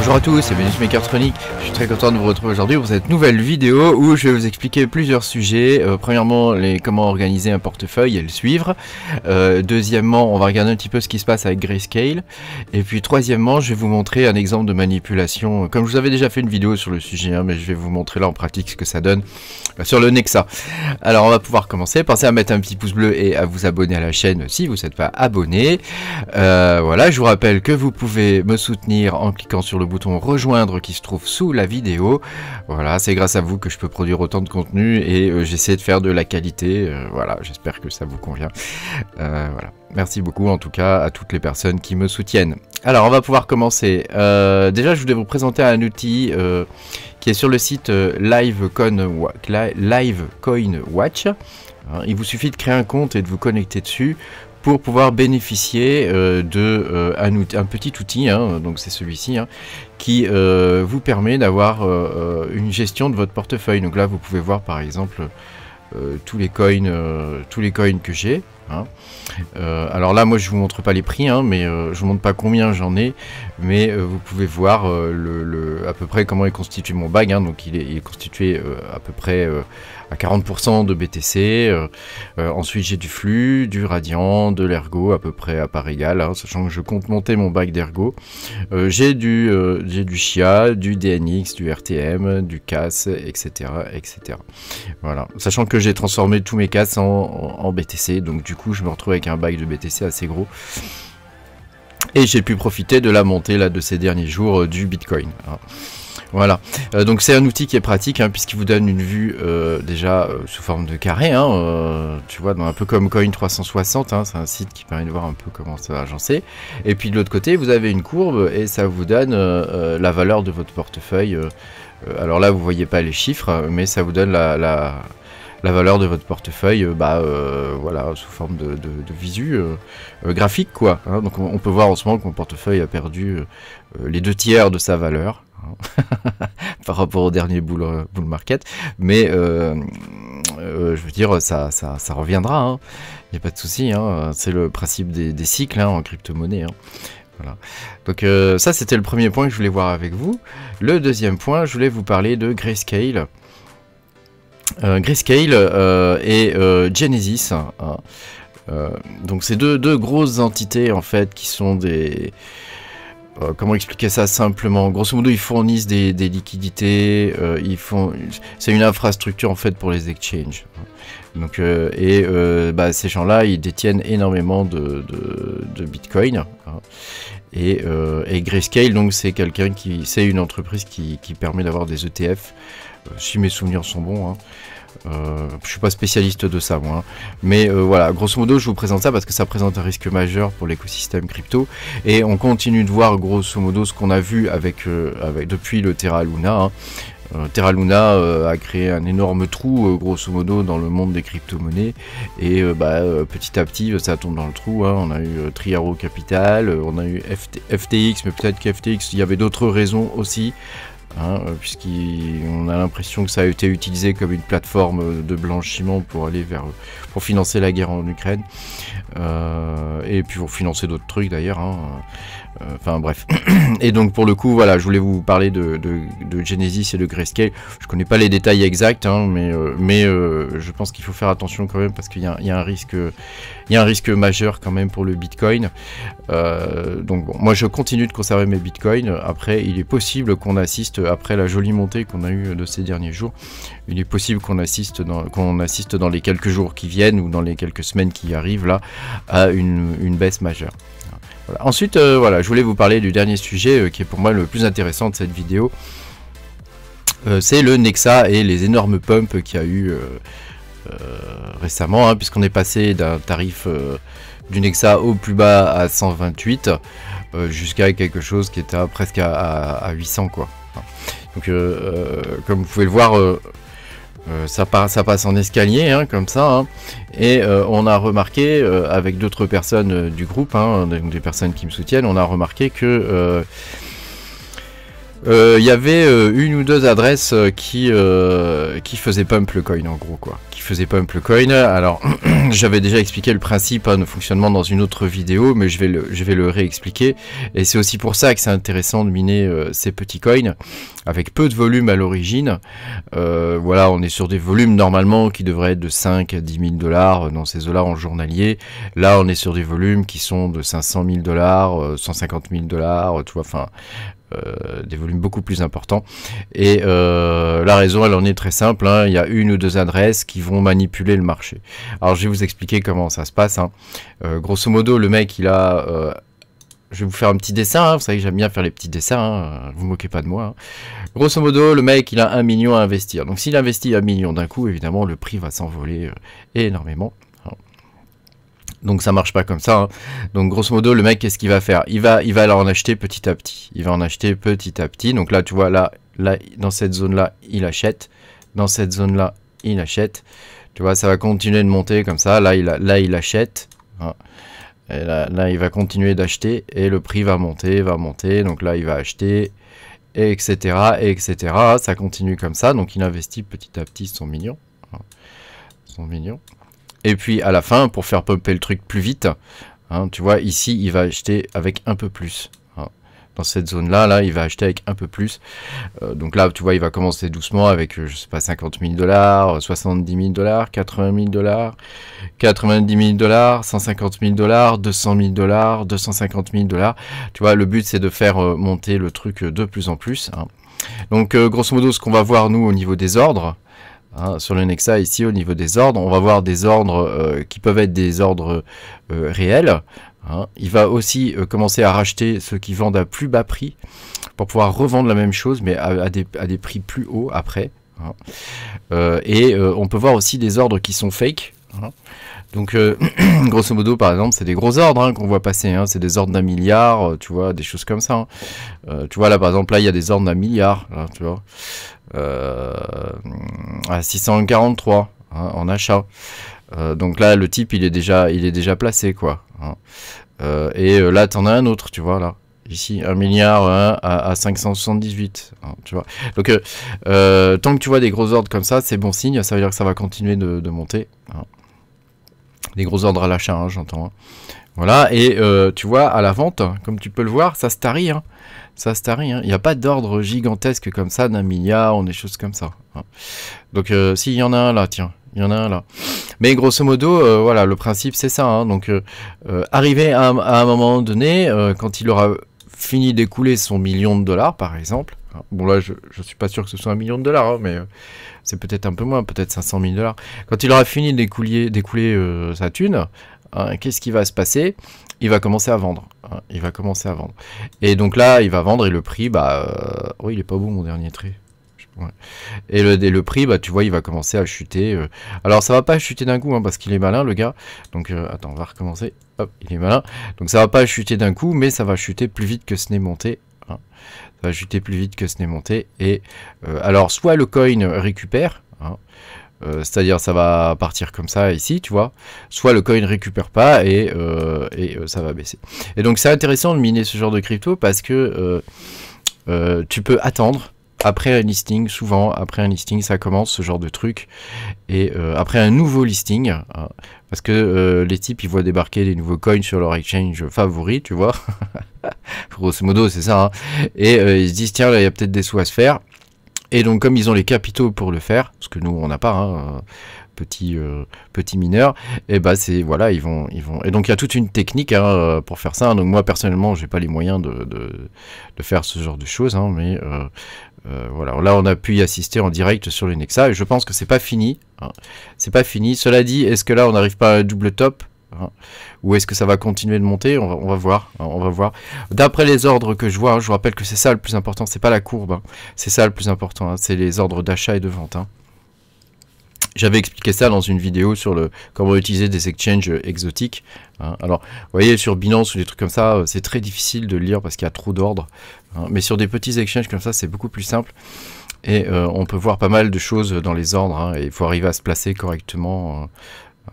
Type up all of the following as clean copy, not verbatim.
Bonjour à tous, c'est Mekartronic. Je suis très content de vous retrouver aujourd'hui pour cette nouvelle vidéo où je vais vous expliquer plusieurs sujets. Premièrement, comment organiser un portefeuille et le suivre. Deuxièmement, on va regarder un petit peu ce qui se passe avec Grayscale. Et puis troisièmement, je vais vous montrer un exemple de manipulation. Comme je vous avais déjà fait une vidéo sur le sujet, hein, mais je vais vous montrer là en pratique ce que ça donne sur le Nexa. Alors on va pouvoir commencer. Pensez à mettre un petit pouce bleu et à vous abonner à la chaîne si vous n'êtes pas abonné. Voilà, je vous rappelle que vous pouvez me soutenir en cliquant sur le bouton rejoindre qui se trouve sous la vidéo. Voilà, c'est grâce à vous que je peux produire autant de contenu et j'essaie de faire de la qualité. Voilà, j'espère que ça vous convient. Voilà, merci beaucoup en tout cas à toutes les personnes qui me soutiennent. Alors on va pouvoir commencer. Déjà je voulais vous présenter un outil qui est sur le site LiveCoin Watch. Il vous suffit de créer un compte et de vous connecter dessus pour pouvoir bénéficier un petit outil, hein, donc c'est celui-ci, hein, qui vous permet d'avoir une gestion de votre portefeuille. Donc là vous pouvez voir par exemple tous les coins que j'ai. Hein. Alors là moi je vous montre pas les prix, hein, mais je vous montre pas combien j'en ai, mais vous pouvez voir à peu près comment est constitué mon bag, hein. Donc il est constitué à peu près à 40% de BTC. Ensuite j'ai du flux, du radiant, de l'ergo à peu près à part égale, hein, sachant que je compte monter mon bag d'ergo. J'ai du Chia, du DNX, du RTM, du CAS, etc. Voilà, sachant que j'ai transformé tous mes CAS en BTC, donc du coup je me retrouve avec un bag de BTC assez gros. Et j'ai pu profiter de la montée là de ces derniers jours du Bitcoin. Voilà, donc c'est un outil qui est pratique, hein, puisqu'il vous donne une vue déjà sous forme de carré, hein, tu vois, un peu comme Coin360, hein, c'est un site qui permet de voir un peu comment ça va agencer. Et puis de l'autre côté, vous avez une courbe et ça vous donne la valeur de votre portefeuille. Alors là, vous voyez pas les chiffres, mais ça vous donne la valeur de votre portefeuille, voilà, sous forme de visu graphique, quoi. Hein. Donc on peut voir en ce moment que mon portefeuille a perdu les 2/3 de sa valeur. Par rapport au dernier bull market, mais je veux dire ça reviendra, hein. Il n'y a pas de souci, hein. C'est le principe des cycles, hein, en crypto-monnaie, hein. Voilà. Donc ça c'était le premier point que je voulais voir avec vous. Le deuxième point, je voulais vous parler de Grayscale. Grayscale et Genesis, hein. Donc c'est deux grosses entités en fait qui sont des... comment expliquer ça simplement? Grosso modo, ils fournissent des liquidités, c'est une infrastructure en fait pour les exchanges. Donc, ces gens-là, ils détiennent énormément de Bitcoin. Hein. Et Grayscale, donc c'est une entreprise qui permet d'avoir des ETF. Si mes souvenirs sont bons. Hein. Je suis pas spécialiste de ça moi, hein. Mais voilà, grosso modo je vous présente ça parce que ça présente un risque majeur pour l'écosystème crypto et on continue de voir grosso modo ce qu'on a vu depuis le Terra Luna, hein. Terra Luna a créé un énorme trou grosso modo dans le monde des crypto-monnaies et petit à petit ça tombe dans le trou, hein. On a eu Triaro Capital, on a eu FTX, mais peut-être qu'FTX il y avait d'autres raisons aussi. Hein, puisqu'on a l'impression que ça a été utilisé comme une plateforme de blanchiment pour financer la guerre en Ukraine, et puis pour financer d'autres trucs d'ailleurs, hein. Enfin bref. Et donc pour le coup voilà, je voulais vous parler de Genesis et de Grayscale. Je connais pas les détails exacts, hein, mais je pense qu'il faut faire attention quand même parce qu'il y a un risque majeur quand même pour le Bitcoin. Donc bon, moi je continue de conserver mes Bitcoins. Après il est possible qu'on assiste, après la jolie montée qu'on a eue de ces derniers jours, il est possible qu'on assiste dans les quelques jours qui viennent ou dans les quelques semaines qui arrivent là à une baisse majeure. Voilà. Ensuite, voilà, je voulais vous parler du dernier sujet qui est pour moi le plus intéressant de cette vidéo. C'est le Nexa et les énormes pumps qu'il y a eu récemment, hein, puisqu'on est passé d'un tarif du Nexa au plus bas à 128 jusqu'à quelque chose qui était presque à 800 quoi. Donc comme vous pouvez le voir, ça passe en escalier, hein, comme ça, hein. Et on a remarqué avec d'autres personnes du groupe, hein, des personnes qui me soutiennent, on a remarqué que Il y avait une ou deux adresses qui faisaient pump le coin en gros quoi, qui faisaient pump le coin. Alors j'avais déjà expliqué le principe de fonctionnement dans une autre vidéo, mais je vais le réexpliquer. Et c'est aussi pour ça que c'est intéressant de miner ces petits coins avec peu de volume à l'origine. Voilà, on est sur des volumes normalement qui devraient être de 5 à 10 000 $ dans ces eaux-là en journalier. Là on est sur des volumes qui sont de 500 000 $, 150 000 $, tu vois, enfin des volumes beaucoup plus importants. Et la raison, elle en est très simple, hein. Il y a une ou deux adresses qui vont manipuler le marché. Alors je vais vous expliquer comment ça se passe, hein. Grosso modo, le mec il a je vais vous faire un petit dessin, hein. Vous savez que j'aime bien faire les petits dessins, hein. Vous moquez pas de moi, hein. Grosso modo, le mec il a 1 million à investir, donc s'il investit 1 million d'un coup, évidemment le prix va s'envoler énormément. Donc ça marche pas comme ça, hein. Donc grosso modo le mec qu'est-ce qu'il va faire, il va en acheter petit à petit. Il va en acheter petit à petit. Donc là tu vois là dans cette zone là il achète. Dans cette zone là il achète. Tu vois ça va continuer de monter comme ça. Là il achète, hein. Et là il va continuer d'acheter et le prix va monter. Donc là il va acheter, etc. Ça continue comme ça. Donc il investit petit à petit son million, hein. Son million. Et puis à la fin, pour faire pumper le truc plus vite, hein, tu vois, ici, il va acheter avec un peu plus, hein. Dans cette zone-là, là, il va acheter avec un peu plus. Donc là, tu vois, il va commencer doucement avec, je sais pas, 50 000 $, 70 000 $, 80 000 $, 90 000 $, 150 000 $, 200 000 $, 250 000 $. Tu vois, le but, c'est de faire monter le truc de plus en plus, hein. Donc, grosso modo, ce qu'on va voir, nous, au niveau des ordres, hein, sur le Nexa ici au niveau des ordres, on va voir des ordres qui peuvent être des ordres réels, hein. Il va aussi commencer à racheter ceux qui vendent à plus bas prix pour pouvoir revendre la même chose mais à des prix plus hauts après, hein. On peut voir aussi des ordres qui sont fake, hein. Donc grosso modo par exemple c'est des gros ordres, hein, qu'on voit passer, hein. C'est des ordres d'1 milliard, tu vois, des choses comme ça, hein. Tu vois là par exemple là il y a des ordres d'1 milliard, là, tu vois, à 643, hein, en achat. Donc là le type il est déjà placé quoi, hein. Là t'en as un autre, tu vois là. Ici 1 milliard, hein, à 578, hein, tu vois. Donc tant que tu vois des gros ordres comme ça, c'est bon signe, ça veut dire que ça va continuer de monter, hein. Des gros ordres à l'achat, hein, j'entends, hein. Voilà, et tu vois, à la vente, comme tu peux le voir, ça se tarit, hein. Ça se tarit, hein. Il n'y a pas d'ordre gigantesque comme ça, d'1 milliard, ou des choses comme ça, hein. Donc, si, il y en a un là, tiens, il y en a un là. Mais grosso modo, voilà, le principe, c'est ça, hein. Donc, arrivé à un moment donné, quand il aura fini d'écouler son $1 million, par exemple, hein. Bon, là, je suis pas sûr que ce soit $1 million, hein, mais c'est peut-être un peu moins, peut-être 500 000 $. Quand il aura fini d'écouler sa thune, hein, qu'est-ce qui va se passer? Il va commencer à vendre, hein, il va commencer à vendre. Et donc là, il va vendre et le prix, bah, oui, il est pas beau mon dernier trait. Ouais. Et le prix, bah, tu vois, il va commencer à chuter. Alors, ça va pas chuter d'un coup, hein, parce qu'il est malin, le gars. Donc, attends, on va recommencer. Hop, il est malin. Donc, ça va pas chuter d'un coup, mais ça va chuter plus vite que ce n'est monté, hein. Ça va chuter plus vite que ce n'est monté. Et alors, soit le coin récupère, hein, c'est-à-dire ça va partir comme ça ici, tu vois, soit le coin récupère pas et ça va baisser. Et donc c'est intéressant de miner ce genre de crypto parce que tu peux attendre après un listing, souvent après un listing ça commence ce genre de truc, et après un nouveau listing, hein, parce que les types ils voient débarquer des nouveaux coins sur leur exchange favori, tu vois, grosso modo c'est ça, hein. Et ils se disent tiens là il y a peut-être des sous à se faire. Et donc comme ils ont les capitaux pour le faire, parce que nous on n'a pas, hein, petit mineur, et bah c'est voilà ils vont et donc il y a toute une technique, hein, pour faire ça. Donc moi personnellement j'ai pas les moyens de faire ce genre de choses, hein, mais voilà, là on a pu y assister en direct sur le Nexa et je pense que c'est pas fini, hein. C'est pas fini. Cela dit, est-ce que là on n'arrive pas à un double top, hein, ou est-ce que ça va continuer de monter? On va voir, hein, on va voir. D'après les ordres que je vois, hein, je vous rappelle que c'est ça le plus important, c'est pas la courbe, hein. C'est ça le plus important, hein, c'est les ordres d'achat et de vente, hein. J'avais expliqué ça dans une vidéo sur comment utiliser des exchanges exotiques, hein. Alors, vous voyez, sur Binance ou des trucs comme ça, c'est très difficile de lire parce qu'il y a trop d'ordres, hein. Mais sur des petits exchanges comme ça, c'est beaucoup plus simple. Et on peut voir pas mal de choses dans les ordres, hein, et il faut arriver à se placer correctement.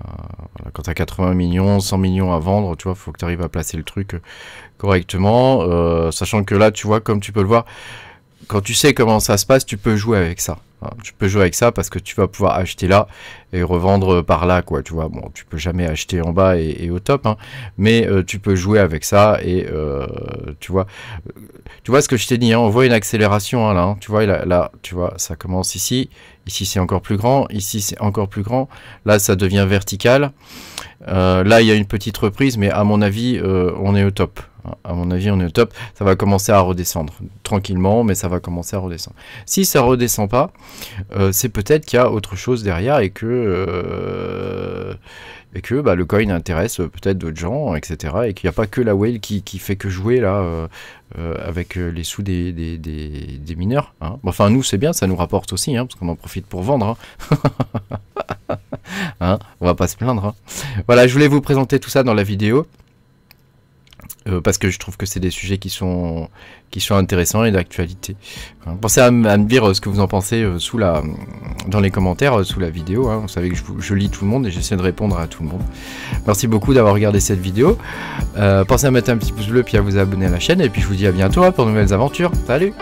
Voilà, quand tu as 80 millions, 100 millions à vendre, tu vois, il faut que tu arrives à placer le truc correctement. Sachant que là, tu vois, comme tu peux le voir, quand tu sais comment ça se passe, tu peux jouer avec ça. Hein. Tu peux jouer avec ça parce que tu vas pouvoir acheter là et revendre par là, quoi. Tu vois, bon, tu peux jamais acheter en bas et au top, hein, mais tu peux jouer avec ça et tu vois ce que je t'ai dit. Hein, on voit une accélération hein, là. Hein, tu vois, là, tu vois, ça commence ici. Ici, c'est encore plus grand. Ici, c'est encore plus grand. Là, ça devient vertical. Là, il y a une petite reprise, mais à mon avis, on est au top. À mon avis, on est au top. Ça va commencer à redescendre tranquillement, mais ça va commencer à redescendre. Si ça redescend pas, c'est peut-être qu'il y a autre chose derrière et que bah, le coin intéresse peut-être d'autres gens, etc. Et qu'il n'y a pas que la whale qui fait que jouer là avec les sous des mineurs. Hein. Bon, enfin, nous, c'est bien, ça nous rapporte aussi, hein, parce qu'on en profite pour vendre. Hein. Hein, on va pas se plaindre. Hein. Voilà, je voulais vous présenter tout ça dans la vidéo. Parce que je trouve que c'est des sujets qui sont intéressants et d'actualité. Hein. Pensez à me dire ce que vous en pensez dans les commentaires sous la vidéo. Hein. Vous savez que je lis tout le monde et j'essaie de répondre à tout le monde. Merci beaucoup d'avoir regardé cette vidéo. Pensez à mettre un petit pouce bleu puis à vous abonner à la chaîne. Et puis je vous dis à bientôt hein, pour de nouvelles aventures. Salut!